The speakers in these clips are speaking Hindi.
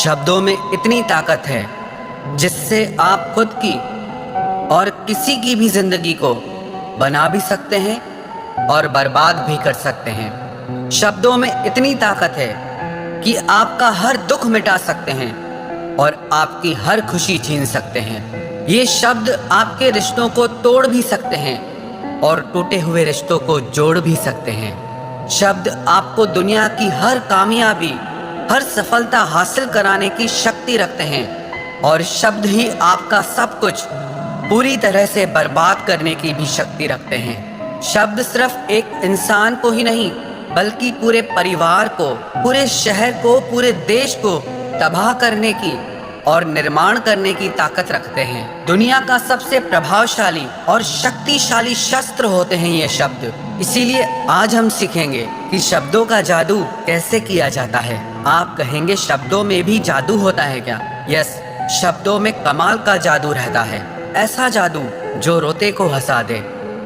शब्दों में इतनी ताकत है जिससे आप खुद की और किसी की भी जिंदगी को बना भी सकते हैं और बर्बाद भी कर सकते हैं। शब्दों में इतनी ताकत है कि आपका हर दुख मिटा सकते हैं और आपकी हर खुशी छीन सकते हैं। ये शब्द आपके रिश्तों को तोड़ भी सकते हैं और टूटे हुए रिश्तों को जोड़ भी सकते हैं। शब्द आपको दुनिया की हर कामयाबी, हर सफलता हासिल कराने की शक्ति रखते हैं और शब्द ही आपका सब कुछ पूरी तरह से बर्बाद करने की भी शक्ति रखते हैं। शब्द सिर्फ एक इंसान को ही नहीं बल्कि पूरे परिवार को, पूरे शहर को, पूरे देश को तबाह करने की और निर्माण करने की ताकत रखते हैं। दुनिया का सबसे प्रभावशाली और शक्तिशाली शस्त्र होते हैं ये शब्द। इसीलिए आज हम सीखेंगे कि शब्दों का जादू कैसे किया जाता है। आप कहेंगे शब्दों में भी जादू होता है क्या? यस, शब्दों में कमाल का जादू रहता है। ऐसा जादू जो रोते को हंसा दे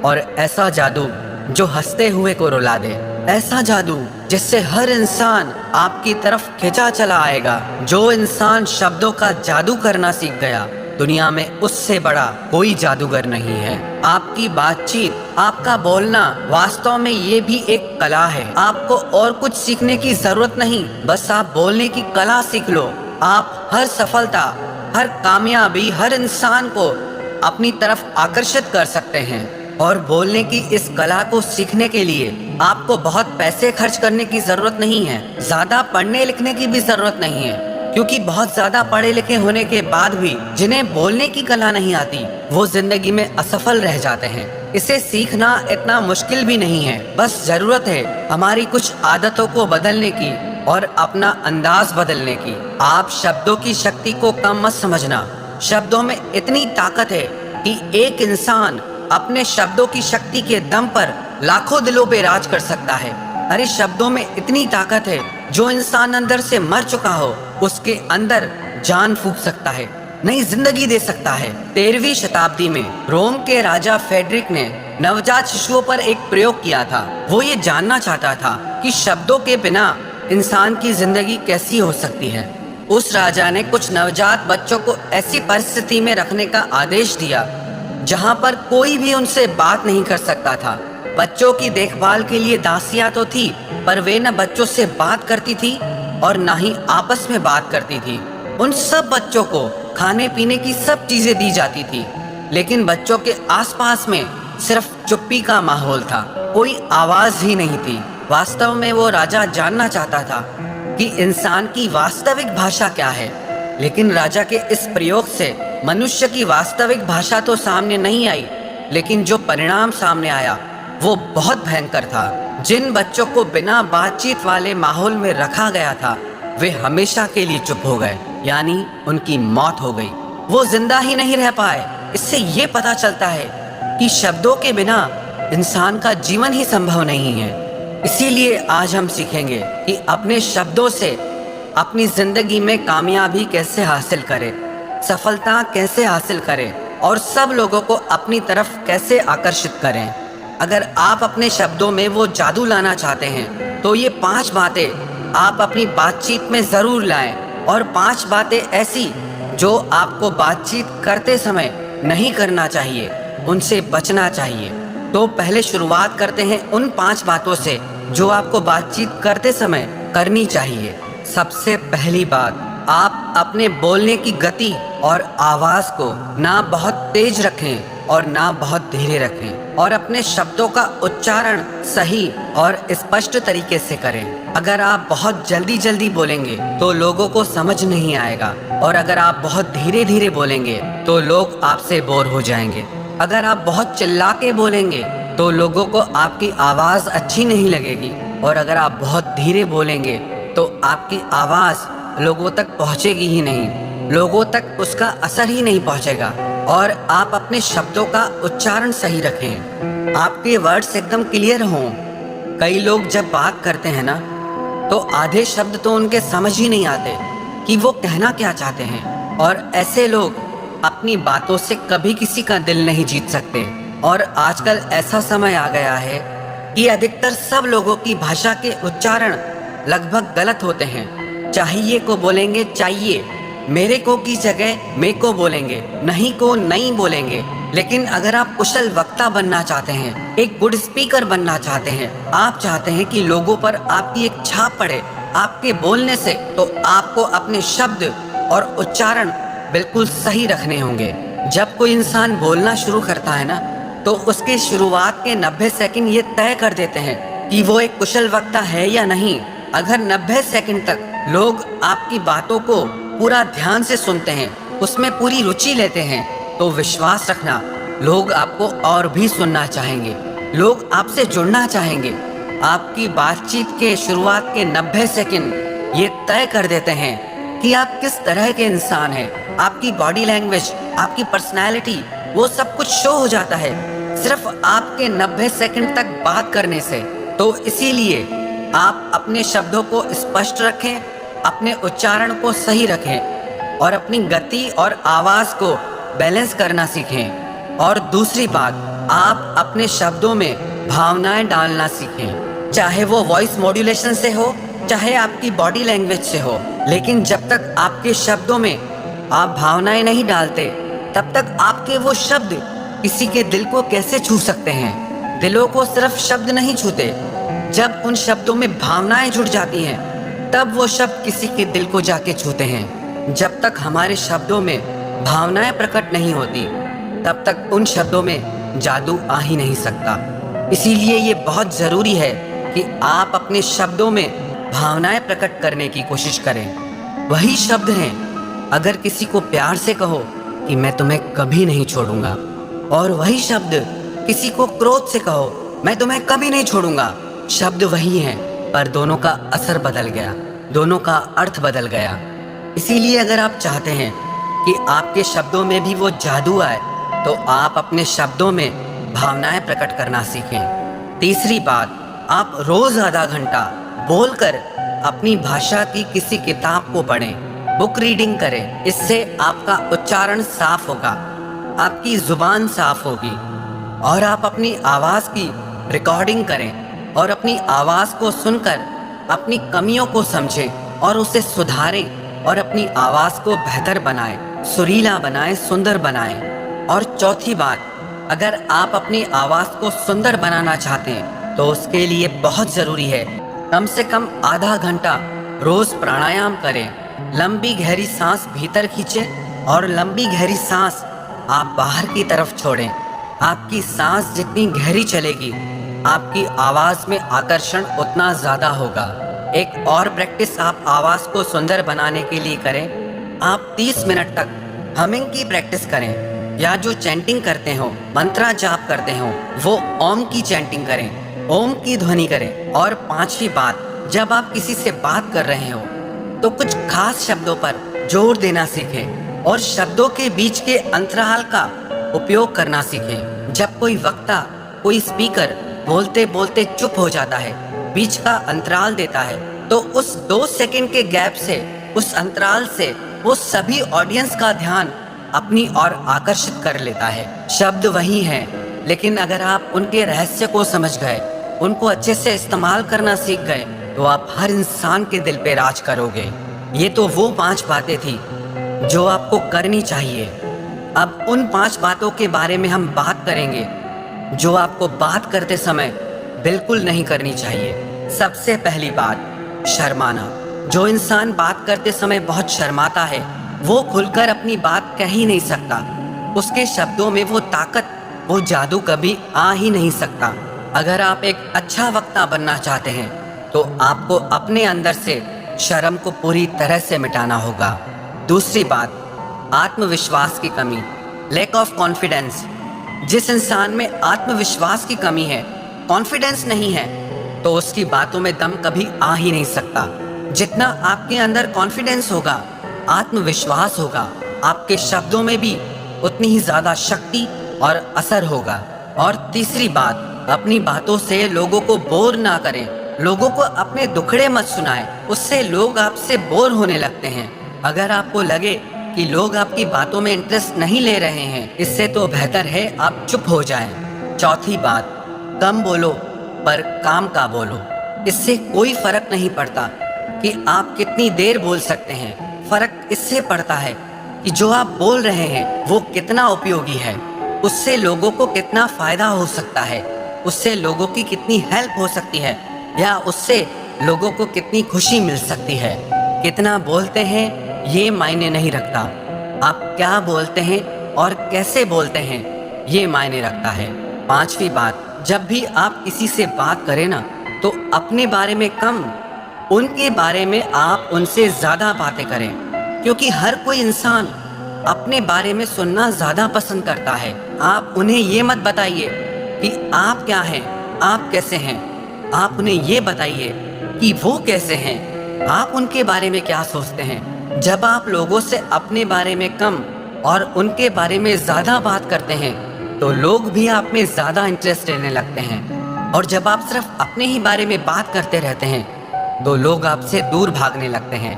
और ऐसा जादू जो हंसते हुए को रुला दे। ऐसा जादू जिससे हर इंसान आपकी तरफ खिंचा चला आएगा। जो इंसान शब्दों का जादू करना सीख गया, दुनिया में उससे बड़ा कोई जादूगर नहीं है। आपकी बातचीत, आपका बोलना वास्तव में ये भी एक कला है। आपको और कुछ सीखने की जरूरत नहीं, बस आप बोलने की कला सीख लो। आप हर सफलता, हर कामयाबी, हर इंसान को अपनी तरफ आकर्षित कर सकते हैं। और बोलने की इस कला को सीखने के लिए आपको बहुत पैसे खर्च करने की जरूरत नहीं है। ज्यादा पढ़ने लिखने की भी जरूरत नहीं है, क्योंकि बहुत ज्यादा पढ़े लिखे होने के बाद भी जिन्हें बोलने की कला नहीं आती, वो जिंदगी में असफल रह जाते हैं। इसे सीखना इतना मुश्किल भी नहीं है, बस जरूरत है हमारी कुछ आदतों को बदलने की और अपना अंदाज बदलने की। आप शब्दों की शक्ति को कम मत समझना। शब्दों में इतनी ताकत है कि एक इंसान अपने शब्दों की शक्ति के दम पर लाखों दिलों पे राज कर सकता है। अरे शब्दों में इतनी ताकत है, जो इंसान अंदर से मर चुका हो उसके अंदर जान फूंक सकता है, नई जिंदगी दे सकता है। 13वीं शताब्दी में रोम के राजा फेडरिक ने नवजात शिशुओं पर एक प्रयोग किया था। वो ये जानना चाहता था कि शब्दों के बिना इंसान की जिंदगी कैसी हो सकती है। उस राजा ने कुछ नवजात बच्चों को ऐसी परिस्थिति में रखने का आदेश दिया जहां पर कोई भी उनसे बात नहीं कर सकता था। बच्चों की देखभाल के लिए दासियां तो थी, पर वे न बच्चों से बात करती थी और न ही आपस में बात करती थी। उन सब बच्चों को खाने पीने की सब चीजें दी जाती थी, लेकिन बच्चों के आसपास में सिर्फ चुप्पी का माहौल था, कोई आवाज ही नहीं थी। वास्तव में वो राजा जानना चाहता था कि इंसान की वास्तविक भाषा क्या है, लेकिन राजा के इस प्रयोग से मनुष्य की वास्तविक भाषा तो सामने नहीं आई, लेकिन जो परिणाम सामने आया वो बहुत भयंकर था। जिन बच्चों को बिना बातचीत वाले माहौल में रखा गया था, वे हमेशा के लिए चुप हो गए, यानी उनकी मौत हो गई। वो जिंदा ही नहीं रह पाए। इससे ये पता चलता है कि शब्दों के बिना इंसान का जीवन ही संभव नहीं है। इसीलिए आज हम सीखेंगे कि अपने शब्दों से अपनी जिंदगी में कामयाबी कैसे हासिल करें, सफलता कैसे हासिल करें और सब लोगों को अपनी तरफ कैसे आकर्षित करें। अगर आप अपने शब्दों में वो जादू लाना चाहते हैं तो ये 5 बातें आप अपनी बातचीत में जरूर लाएं, और 5 बातें ऐसी जो आपको बातचीत करते समय नहीं करना चाहिए, उनसे बचना चाहिए। तो पहले शुरुआत करते हैं उन 5 बातों से जो आपको बातचीत करते समय करनी चाहिए। सबसे पहली बात, आप अपने बोलने की गति और आवाज को ना बहुत तेज रखें और ना बहुत धीरे रखें, और अपने शब्दों का उच्चारण सही और स्पष्ट तरीके से करें। अगर आप बहुत जल्दी जल्दी बोलेंगे तो लोगों को समझ नहीं आएगा, और अगर आप बहुत धीरे धीरे बोलेंगे तो लोग आपसे बोर हो जाएंगे। अगर आप बहुत चिल्ला के बोलेंगे तो लोगों को आपकी आवाज अच्छी नहीं लगेगी, और अगर आप बहुत धीरे बोलेंगे तो आपकी आवाज लोगों तक पहुंचेगी ही नहीं, लोगों तक उसका असर ही नहीं पहुंचेगा। और आप अपने शब्दों का उच्चारण सही रखें, आपके वर्ड्स एकदम क्लियर हों। कई लोग जब बात करते हैं ना, तो आधे शब्द तो उनके समझ ही नहीं आते कि वो कहना क्या चाहते हैं, और ऐसे लोग अपनी बातों से कभी किसी का दिल नहीं जीत सकते। और आजकल ऐसा समय आ गया है कि अधिकतर सब लोगों की भाषा के उच्चारण लगभग गलत होते हैं। चाहिए को बोलेंगे चाहिए, मेरे को की जगह मे को बोलेंगे, नहीं को नहीं बोलेंगे। लेकिन अगर आप कुशल वक्ता बनना चाहते हैं, एक गुड स्पीकर बनना चाहते हैं, आप चाहते हैं कि लोगों पर आपकी एक छाप पड़े आपके बोलने से, तो आपको अपने शब्द और उच्चारण बिल्कुल सही रखने होंगे। जब कोई इंसान बोलना शुरू करता है ना, तो उसके शुरुआत के 90 सेकंड ये तय कर देते हैं कि वो एक कुशल वक्ता है या नहीं। अगर 90 सेकंड तक लोग आपकी बातों को पूरा ध्यान से सुनते हैं, उसमें पूरी रुचि लेते हैं, तो विश्वास रखना लोग आपको और भी सुनना चाहेंगे, लोग आपसे जुड़ना चाहेंगे। आपकी बातचीत के शुरुआत के 90 सेकंड ये तय कर देते हैं कि आप किस तरह के इंसान हैं। आपकी बॉडी लैंग्वेज, आपकी पर्सनैलिटी, वो सब कुछ शो हो जाता है सिर्फ आपके 90 सेकंड तक बात करने से। तो इसीलिए आप अपने शब्दों को स्पष्ट रखें, अपने उच्चारण को सही रखें और अपनी गति और आवाज़ को बैलेंस करना सीखें। और दूसरी बात, आप अपने शब्दों में भावनाएं डालना सीखें, चाहे वो वॉइस मॉड्यूलेशन से हो, चाहे आपकी बॉडी लैंग्वेज से हो। लेकिन जब तक आपके शब्दों में आप भावनाएं नहीं डालते, तब तक आपके वो शब्द किसी के दिल को कैसे छू सकते हैं। दिलों को सिर्फ शब्द नहीं छूते, जब उन शब्दों में भावनाएं जुड़ जाती हैं, तब वो शब्द किसी के दिल को जाके छूते हैं। जब तक हमारे शब्दों में भावनाएं प्रकट नहीं होती, तब तक उन शब्दों में जादू आ ही नहीं सकता। इसीलिए ये बहुत ज़रूरी है कि आप अपने शब्दों में भावनाएं प्रकट करने की कोशिश करें। वही शब्द हैं, अगर किसी को प्यार से कहो कि मैं तुम्हें कभी नहीं छोड़ूंगा, और वही शब्द किसी को क्रोध से कहो मैं तुम्हें कभी नहीं छोड़ूंगा। शब्द वही हैं, पर दोनों का असर बदल गया, दोनों का अर्थ बदल गया। इसीलिए अगर आप चाहते हैं कि आपके शब्दों में भी वो जादू आए, तो आप अपने शब्दों में भावनाएं प्रकट करना सीखें। तीसरी बात, आप रोज आधा घंटा बोलकर अपनी भाषा की किसी किताब को पढ़ें, बुक रीडिंग करें। इससे आपका उच्चारण साफ होगा, आपकी जुबान साफ होगी, और आप अपनी आवाज़ की रिकॉर्डिंग करें और अपनी आवाज़ को सुनकर अपनी कमियों को समझें और उसे सुधारें और अपनी आवाज़ को बेहतर बनाएं, सुरीला बनाएं, सुंदर बनाएं। और चौथी बात, अगर आप अपनी आवाज़ को सुंदर बनाना चाहते हैं, तो उसके लिए बहुत ज़रूरी है कम से कम आधा घंटा रोज़ प्राणायाम करें। लंबी गहरी सांस भीतर खींचें और लंबी गहरी सांस आप बाहर की तरफ छोड़ें। आपकी सांस जितनी गहरी चलेगी, आपकी आवाज़ में आकर्षण उतना ज़्यादा होगा। एक और प्रैक्टिस आप आवाज़ को सुंदर बनाने के लिए करें। आप 30 मिनट तक हमिंग की प्रैक्टिस करें, या जो चैंटिंग करते हो, मंत्रा जाप करते हो, वो ओम की चैंटिंग करें, ओम की ध्वनि करें। और पांचवी बात, जब आप किसी से बात कर रहे हो तो कुछ खास शब्दों पर जोर देना सीखें और शब्दों के बीच के अंतराल का उपयोग करना सीखें। जब कोई वक्ता, कोई स्पीकर बोलते बोलते चुप हो जाता है, बीच का अंतराल देता है, तो उस 2 सेकंड के गैप से, उस अंतराल से वो सभी ऑडियंस का ध्यान अपनी ओर आकर्षित कर लेता है। शब्द वही हैं, लेकिन अगर आप उनके रहस्य को समझ गए, उनको अच्छे से इस्तेमाल करना सीख गए, तो आप हर इंसान के दिल पे राज करोगे। ये तो वो 5 बातें थी जो आपको करनी चाहिए। अब उन 5 बातों के बारे में हम बात करेंगे जो आपको बात करते समय बिल्कुल नहीं करनी चाहिए। सबसे पहली बात, शर्माना। जो इंसान बात करते समय बहुत शर्माता है, वो खुलकर अपनी बात कह ही नहीं सकता। उसके शब्दों में वो ताकत, वो जादू कभी आ ही नहीं सकता। अगर आप एक अच्छा वक्ता बनना चाहते हैं, तो आपको अपने अंदर से शर्म को पूरी तरह से मिटाना होगा। दूसरी बात, आत्मविश्वास की कमी, लैक ऑफ कॉन्फिडेंस। जिस इंसान में आत्मविश्वास की कमी है, कॉन्फिडेंस नहीं है, तो उसकी बातों में दम कभी आ ही नहीं सकता। जितना आपके अंदर कॉन्फिडेंस होगा, आत्मविश्वास होगा, आपके शब्दों में भी उतनी ही ज़्यादा शक्ति और असर होगा। और तीसरी बात, अपनी बातों से लोगों को बोर ना करें, लोगों को अपने दुखड़े मत सुनाएं, उससे लोग आपसे बोर होने लगते हैं। अगर आपको लगे कि लोग आपकी बातों में इंटरेस्ट नहीं ले रहे हैं, इससे तो बेहतर है आप चुप हो जाएं। चौथी बात, कम बोलो पर काम का बोलो। इससे कोई फर्क नहीं पड़ता कि आप कितनी देर बोल सकते हैं, फर्क इससे पड़ता है कि जो आप बोल रहे हैं वो कितना उपयोगी है, उससे लोगों को कितना फायदा हो सकता है, उससे लोगों की कितनी हेल्प हो सकती है, या उससे लोगों को कितनी खुशी मिल सकती है। कितना बोलते हैं ये मायने नहीं रखता, आप क्या बोलते हैं और कैसे बोलते हैं ये मायने रखता है। पांचवी बात, जब भी आप किसी से बात करें ना, तो अपने बारे में कम, उनके बारे में आप उनसे ज़्यादा बातें करें, क्योंकि हर कोई इंसान अपने बारे में सुनना ज़्यादा पसंद करता है। आप उन्हें ये मत बताइए कि आप क्या हैं, आप कैसे हैं, आप उन्हें ये बताइए कि वो कैसे हैं, आप उनके बारे में क्या सोचते हैं। जब आप लोगों से अपने बारे में कम और उनके बारे में ज़्यादा बात करते हैं तो लोग भी आप में ज़्यादा इंटरेस्ट लेने लगते हैं, और जब आप सिर्फ अपने ही बारे में बात करते रहते हैं तो लोग आपसे दूर भागने लगते हैं।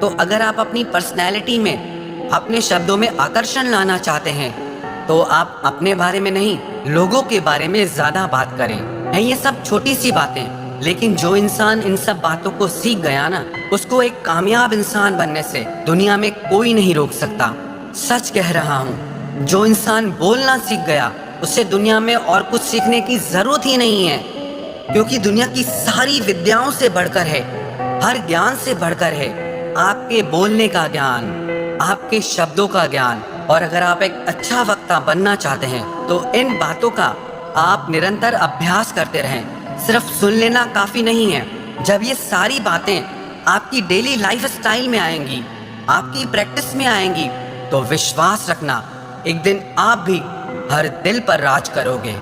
तो अगर आप अपनी पर्सनैलिटी में, अपने शब्दों में आकर्षण लाना चाहते हैं तो आप अपने बारे में नहीं, लोगों के बारे में ज़्यादा बात करें। ये सब छोटी सी बातें, लेकिन जो इंसान इन सब बातों को सीख गया ना, उसको एक कामयाब इंसान बनने से दुनिया में कोई नहीं रोक सकता। सच कह रहा हूँ, जो इंसान बोलना सीख गया उससे दुनिया में और कुछ सीखने की जरूरत ही नहीं है, क्योंकि दुनिया की सारी विद्याओं से बढ़कर है, हर ज्ञान से बढ़कर है आपके बोलने का ज्ञान, आपके शब्दों का ज्ञान। और अगर आप एक अच्छा वक्ता बनना चाहते हैं तो इन बातों का आप निरंतर अभ्यास करते रहें। सिर्फ सुन लेना काफ़ी नहीं है। जब ये सारी बातें आपकी डेली लाइफ स्टाइल में आएंगी, आपकी प्रैक्टिस में आएंगी, तो विश्वास रखना एक दिन आप भी हर दिल पर राज करोगे।